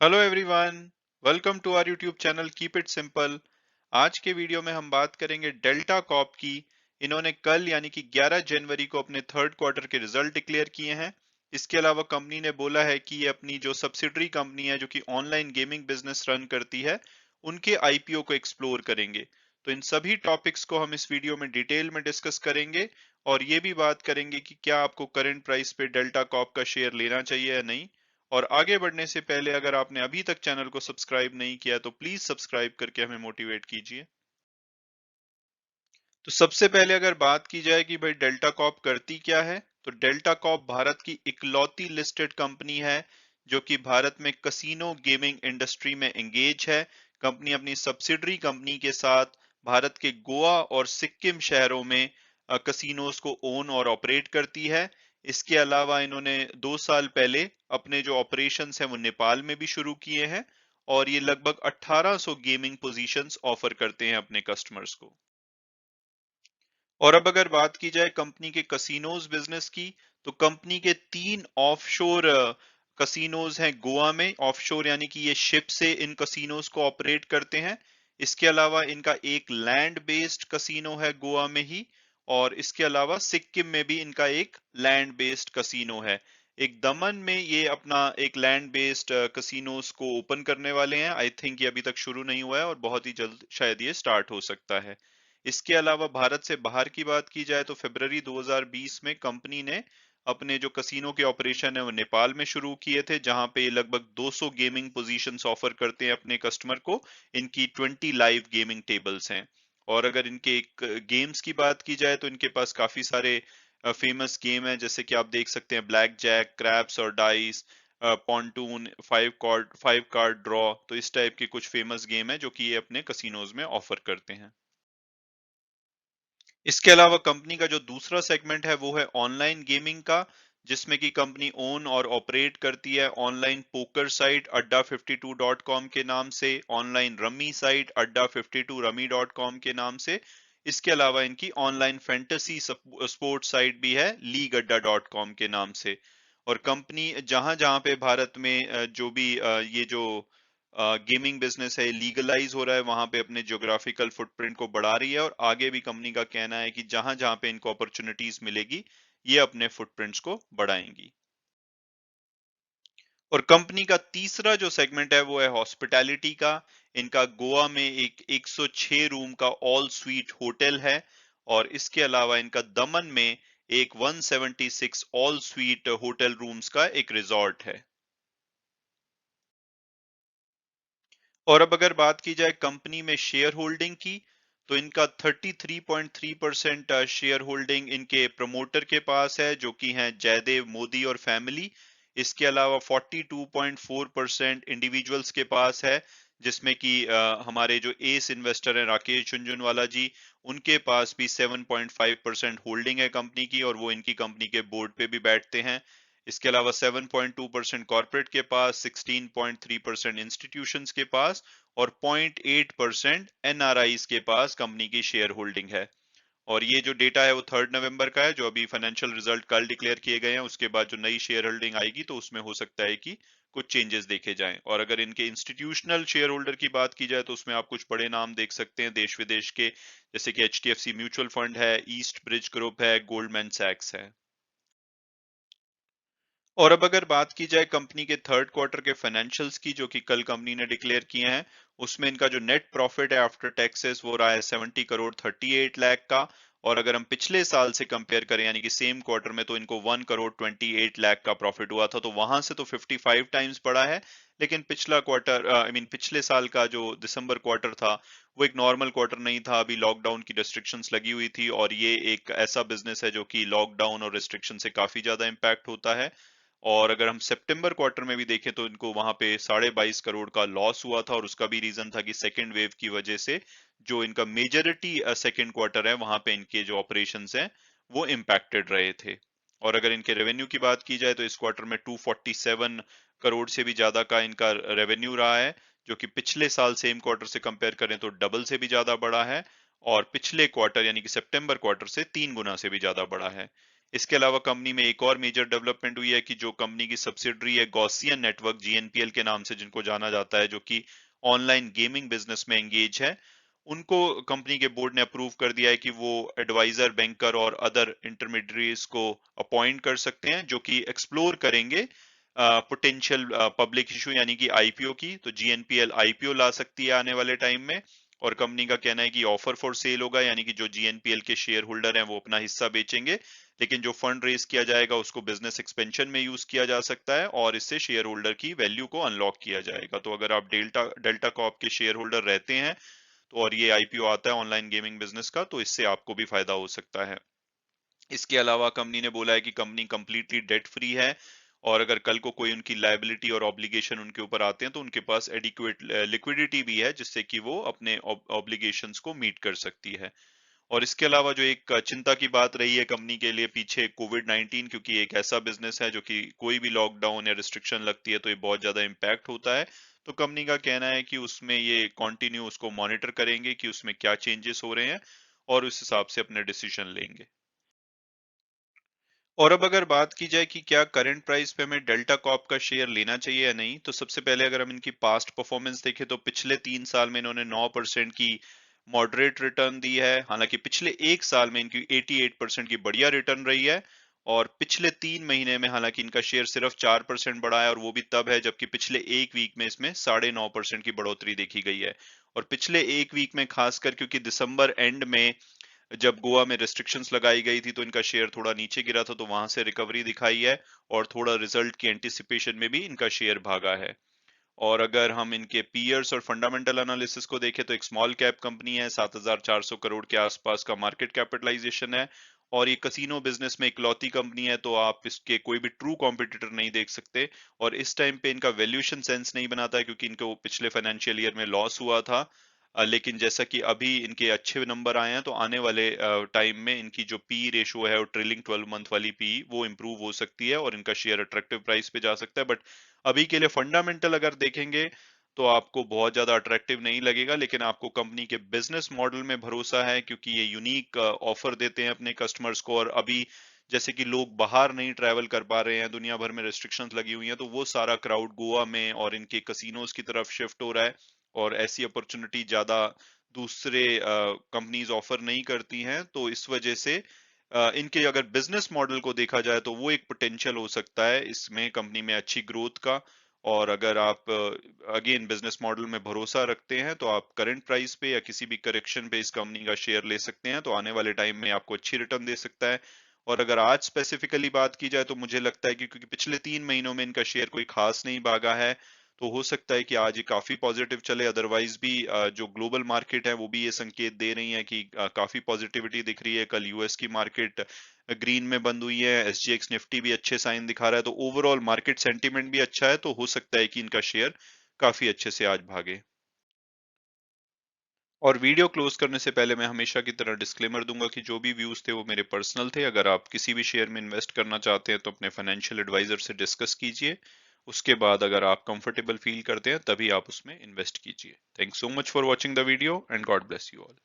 Hello everyone, welcome to our YouTube channel Keep It Simple. आज के video में हम बात करेंगे डेल्टा कॉर्प की। इन्होंने कल यानी कि 11 जनवरी को अपने थर्ड क्वार्टर के रिजल्ट डिक्लेयर किए हैं। इसके अलावा कंपनी ने बोला है कि ये अपनी जो सब्सिडरी कंपनी है जो कि ऑनलाइन गेमिंग बिजनेस रन करती है, उनके आईपीओ को एक्सप्लोर करेंगे। तो इन सभी टॉपिक्स को हम इस वीडियो में डिटेल में डिस्कस करेंगे और ये भी बात करेंगे कि क्या आपको करंट प्राइस पे डेल्टा कॉर्प का शेयर लेना चाहिए या नहीं। और आगे बढ़ने से पहले अगर आपने अभी तक चैनल को सब्सक्राइब नहीं किया तो प्लीज सब्सक्राइब करके हमें मोटिवेट कीजिए। तो सबसे पहले अगर बात की जाए कि भाई डेल्टा कॉर्प करती क्या है, तो डेल्टा कॉर्प भारत की इकलौती लिस्टेड कंपनी है जो कि भारत में कसिनो गेमिंग इंडस्ट्री में एंगेज है। कंपनी अपनी सब्सिडरी कंपनी के साथ भारत के गोवा और सिक्किम शहरों में कसिनोज को ओन और ऑपरेट करती है। इसके अलावा इन्होंने 2 साल पहले अपने जो ऑपरेशंस हैं वो नेपाल में भी शुरू किए हैं और ये लगभग 1800 गेमिंग पोजीशंस ऑफर करते हैं अपने कस्टमर्स को। और अब अगर बात की जाए कंपनी के कसिनोज बिजनेस की, तो कंपनी के 3 ऑफशोर कसिनोज हैं गोवा में। ऑफशोर यानी कि ये शिप से इन कसिनोज को ऑपरेट करते हैं। इसके अलावा इनका एक लैंड बेस्ड कसिनो है गोवा में ही, और इसके अलावा सिक्किम में भी इनका एक लैंड बेस्ड कसिनो है। एक दमन में ये अपना एक लैंड बेस्ड कसिनोज को ओपन करने वाले हैं। आई थिंक ये अभी तक शुरू नहीं हुआ है और बहुत ही जल्द शायद ये स्टार्ट हो सकता है। इसके अलावा भारत से बाहर की बात की जाए तो फरवरी 2020 में कंपनी ने अपने जो कसिनो के ऑपरेशन है वो नेपाल में शुरू किए थे, जहां पे लगभग 200 गेमिंग पोजीशंस ऑफर करते हैं अपने कस्टमर को। इनकी 20 लाइव गेमिंग टेबल्स हैं। और अगर इनके गेम्स की बात की जाए तो इनके पास काफी सारे फेमस गेम है, जैसे कि आप देख सकते हैं ब्लैक जैक, क्रैप्स और dice, pontoon, five card draw. तो इस टाइप के कुछ फेमस गेम है जो कि ये अपने कसिनोज में ऑफर करते हैं। इसके अलावा कंपनी का जो दूसरा सेगमेंट है वो है ऑनलाइन गेमिंग का, जिसमें कि कंपनी ओन और ऑपरेट करती है ऑनलाइन पोकर साइट adda52.com के नाम से, ऑनलाइन रमी साइट adda52rummy.com के नाम से। इसके अलावा इनकी ऑनलाइन फैंटेसी स्पोर्ट्स साइट भी है leagueadda.com के नाम से। और कंपनी जहां जहां पे भारत में जो भी ये जो गेमिंग बिजनेस है लीगलाइज हो रहा है, वहां पे अपने ज्योग्राफिकल फुटप्रिंट को बढ़ा रही है। और आगे भी कंपनी का कहना है कि जहां जहां पे इनको अपॉर्चुनिटीज मिलेगी, ये अपने फुटप्रिंट्स को बढ़ाएंगी। और कंपनी का तीसरा जो सेगमेंट है वो है हॉस्पिटैलिटी का। इनका गोवा में एक 106 रूम का ऑल स्वीट होटल है। और इसके अलावा इनका दमन में एक 176 ऑल स्वीट होटल रूम्स का एक रिजॉर्ट है। और अब अगर बात की जाए कंपनी में शेयर होल्डिंग की, तो इनका 33.3% शेयर होल्डिंग इनके प्रमोटर के पास है जो कि हैं जयदेव मोदी और फैमिली। इसके अलावा 42.4% इंडिविजुअल्स के पास है, जिसमें कि हमारे जो एस इन्वेस्टर हैं राकेश झुनझुनवाला जी, उनके पास भी 7.5% होल्डिंग है कंपनी की, और वो इनकी कंपनी के बोर्ड पे भी बैठते हैं। इसके अलावा 7.2% कॉर्पोरेट के पास, 16.3% इंस्टीट्यूशंस के पास और 0.8% एनआरआईज के पास कंपनी की शेयर होल्डिंग है। और ये जो डेटा है वो 3 नवंबर का है, जो अभी फाइनेंशियल रिजल्ट कल डिक्लेयर किए गए हैं। उसके बाद जो नई शेयर होल्डिंग आएगी तो उसमें हो सकता है कि कुछ चेंजेस देखे जाएं। और अगर इनके इंस्टीट्यूशनल शेयर होल्डर की बात की जाए तो उसमें आप कुछ बड़े नाम देख सकते हैं देश विदेश के, जैसे कि एचडीएफसी म्यूचुअल फंड है, ईस्ट ब्रिज ग्रुप है, गोल्डमैन सैक्स है। और अब अगर बात की जाए कंपनी के थर्ड क्वार्टर के फाइनेंशियल्स की, जो कि कल कंपनी ने डिक्लेयर किए हैं, उसमें इनका जो नेट प्रॉफिट है आफ्टर टैक्सेस वो रहा है 70 करोड़ 38 लाख का। और अगर हम पिछले साल से कंपेयर करें यानी कि सेम क्वार्टर में, तो इनको 1 करोड़ 28 लाख का प्रॉफिट हुआ था। तो वहां से तो 55 टाइम्स बढ़ा है। लेकिन पिछला क्वार्टर आई मीन पिछले साल का जो दिसंबर क्वार्टर था वो एक नॉर्मल क्वार्टर नहीं था। अभी लॉकडाउन की रिस्ट्रिक्शंस लगी हुई थी, और ये एक ऐसा बिजनेस है जो कि लॉकडाउन और रिस्ट्रिक्शन से काफी ज्यादा इम्पैक्ट होता है। और अगर हम सितंबर क्वार्टर में भी देखें तो इनको वहां पे 22.5 करोड़ का लॉस हुआ था, और उसका भी रीजन था कि सेकेंड वेव की वजह से जो इनका मेजोरिटी सेकेंड क्वार्टर है वहां पे इनके जो ऑपरेशंस हैं वो इम्पैक्टेड रहे थे। और अगर इनके रेवेन्यू की बात की जाए तो इस क्वार्टर में 247 करोड़ से भी ज्यादा का इनका रेवेन्यू रहा है, जो कि पिछले साल सेम क्वार्टर से कंपेयर करें तो डबल से भी ज्यादा बढ़ा है। और पिछले क्वार्टर यानी कि सितंबर क्वार्टर से 3 गुना से भी ज्यादा बढ़ा है। इसके अलावा कंपनी में एक और मेजर डेवलपमेंट हुई है कि जो कंपनी की सब्सिडरी है गॉसियन नेटवर्क जीएनपीएल के नाम से जिनको जाना जाता है, जो कि ऑनलाइन गेमिंग बिजनेस में एंगेज है, उनको कंपनी के बोर्ड ने अप्रूव कर दिया है कि वो एडवाइजर, बैंकर और अदर इंटरमीडिएट्स को अपॉइंट कर सकते हैं जो कि एक्सप्लोर करेंगे पोटेंशियल पब्लिक इशू यानी कि आईपीओ की। तो जीएनपीएल आईपीओ ला सकती है आने वाले टाइम में, और कंपनी का कहना है कि ऑफर फॉर सेल होगा, यानी कि जो जीएनपीएल के शेयर होल्डर हैं वो अपना हिस्सा बेचेंगे, लेकिन जो फंड रेज किया जाएगा उसको बिजनेस एक्सपेंशन में यूज किया जा सकता है और इससे शेयर होल्डर की वैल्यू को अनलॉक किया जाएगा। तो अगर आप डेल्टा डेल्टा कॉर्प के शेयर होल्डर रहते हैं तो, और ये आईपीओ आता है ऑनलाइन गेमिंग बिजनेस का, तो इससे आपको भी फायदा हो सकता है। इसके अलावा कंपनी ने बोला है कि कंपनी कंप्लीटली डेट फ्री है, और अगर कल को कोई उनकी लायबिलिटी और ऑब्लिगेशन उनके ऊपर आते हैं तो उनके पास एडिक्वेट लिक्विडिटी भी है जिससे कि वो अपने ऑब्लिगेशंस को मीट कर सकती है। और इसके अलावा जो एक चिंता की बात रही है कंपनी के लिए पीछे, कोविड-19, क्योंकि एक ऐसा बिजनेस है जो कि कोई भी लॉकडाउन या रिस्ट्रिक्शन लगती है तो ये बहुत ज्यादा इम्पैक्ट होता है। तो कंपनी का कहना है कि उसमें ये कंटिन्यू उसको मॉनिटर करेंगे कि उसमें क्या चेंजेस हो रहे हैं और उस हिसाब से अपने डिसीजन लेंगे। और अब अगर बात की जाए कि क्या करंट प्राइस पे हमें डेल्टा कॉर्प का शेयर लेना चाहिए या नहीं, तो सबसे पहले अगर हम इनकी पास्ट परफॉर्मेंस देखें तो पिछले 3 साल में इन्होंने 9% की मॉडरेट रिटर्न दी है। हालांकि पिछले एक साल में इनकी 88% की बढ़िया रिटर्न रही है, और पिछले 3 महीने में हालांकि इनका शेयर सिर्फ 4% बढ़ा है, और वो भी तब है जबकि पिछले एक वीक में इसमें 9.5% की बढ़ोतरी देखी गई है। और पिछले एक वीक में खासकर क्योंकि दिसंबर एंड में जब गोवा में रेस्ट्रिक्शंस लगाई गई थी तो इनका शेयर थोड़ा नीचे गिरा था, तो वहां से रिकवरी दिखाई है, और थोड़ा रिजल्ट की एंटिसिपेशन में भी इनका शेयर भागा है। और अगर हम इनके पीयर्स और फंडामेंटल एनालिसिस को देखें तो एक स्मॉल कैप कंपनी है, 7,400 करोड़ के आसपास का मार्केट कैपिटलाइजेशन है, और ये कसीनो बिजनेस में इकलौती कंपनी है, तो आप इसके कोई भी ट्रू कॉम्पिटिटर नहीं देख सकते। और इस टाइम पे इनका वैल्यूएशन सेंस नहीं बनाता है क्योंकि इनको पिछले फाइनेंशियल ईयर में लॉस हुआ था। लेकिन जैसा कि अभी इनके अच्छे नंबर आए हैं तो आने वाले टाइम में इनकी जो पी रेशो है और ट्रेलिंग 12 मंथ वाली पी वो इंप्रूव हो सकती है और इनका शेयर अट्रैक्टिव प्राइस पे जा सकता है। बट अभी के लिए फंडामेंटल अगर देखेंगे तो आपको बहुत ज्यादा अट्रैक्टिव नहीं लगेगा, लेकिन आपको कंपनी के बिजनेस मॉडल में भरोसा है क्योंकि ये यूनिक ऑफर देते हैं अपने कस्टमर्स को। और अभी जैसे कि लोग बाहर नहीं ट्रैवल कर पा रहे हैं, दुनिया भर में रेस्ट्रिक्शंस लगी हुई हैं, तो वो सारा क्राउड गोवा में और इनके कसिनोज की तरफ शिफ्ट हो रहा है, और ऐसी अपॉर्चुनिटी ज्यादा दूसरे कंपनीज ऑफर नहीं करती हैं। तो इस वजह से इनके अगर बिजनेस मॉडल को देखा जाए तो वो एक पोटेंशियल हो सकता है इसमें कंपनी में अच्छी ग्रोथ का। और अगर आप अगेन बिजनेस मॉडल में भरोसा रखते हैं तो आप करंट प्राइस पे या किसी भी करेक्शन पे इस कंपनी का शेयर ले सकते हैं, तो आने वाले टाइम में आपको अच्छी रिटर्न दे सकता है। और अगर आज स्पेसिफिकली बात की जाए तो मुझे लगता है कि क्योंकि पिछले 3 महीनों में इनका शेयर कोई खास नहीं भागा है, तो हो सकता है कि आज ये काफी पॉजिटिव चले। अदरवाइज भी जो ग्लोबल मार्केट है वो भी ये संकेत दे रही है कि काफी पॉजिटिविटी दिख रही है। कल यूएस की मार्केट ग्रीन में बंद हुई है, एसजीएक्स निफ्टी भी अच्छे साइन दिखा रहा है, तो ओवरऑल मार्केट सेंटीमेंट भी अच्छा है, तो हो सकता है कि इनका शेयर काफी अच्छे से आज भागे। और वीडियो क्लोज करने से पहले मैं हमेशा की तरह डिस्क्लेमर दूंगा कि जो भी व्यूज थे वो मेरे पर्सनल थे। अगर आप किसी भी शेयर में इन्वेस्ट करना चाहते हैं तो अपने फाइनेंशियल एडवाइजर से डिस्कस कीजिए। उसके बाद अगर आप कंफर्टेबल फील करते हैं तभी आप उसमें इन्वेस्ट कीजिए। Thanks so much for watching the video and God bless you all.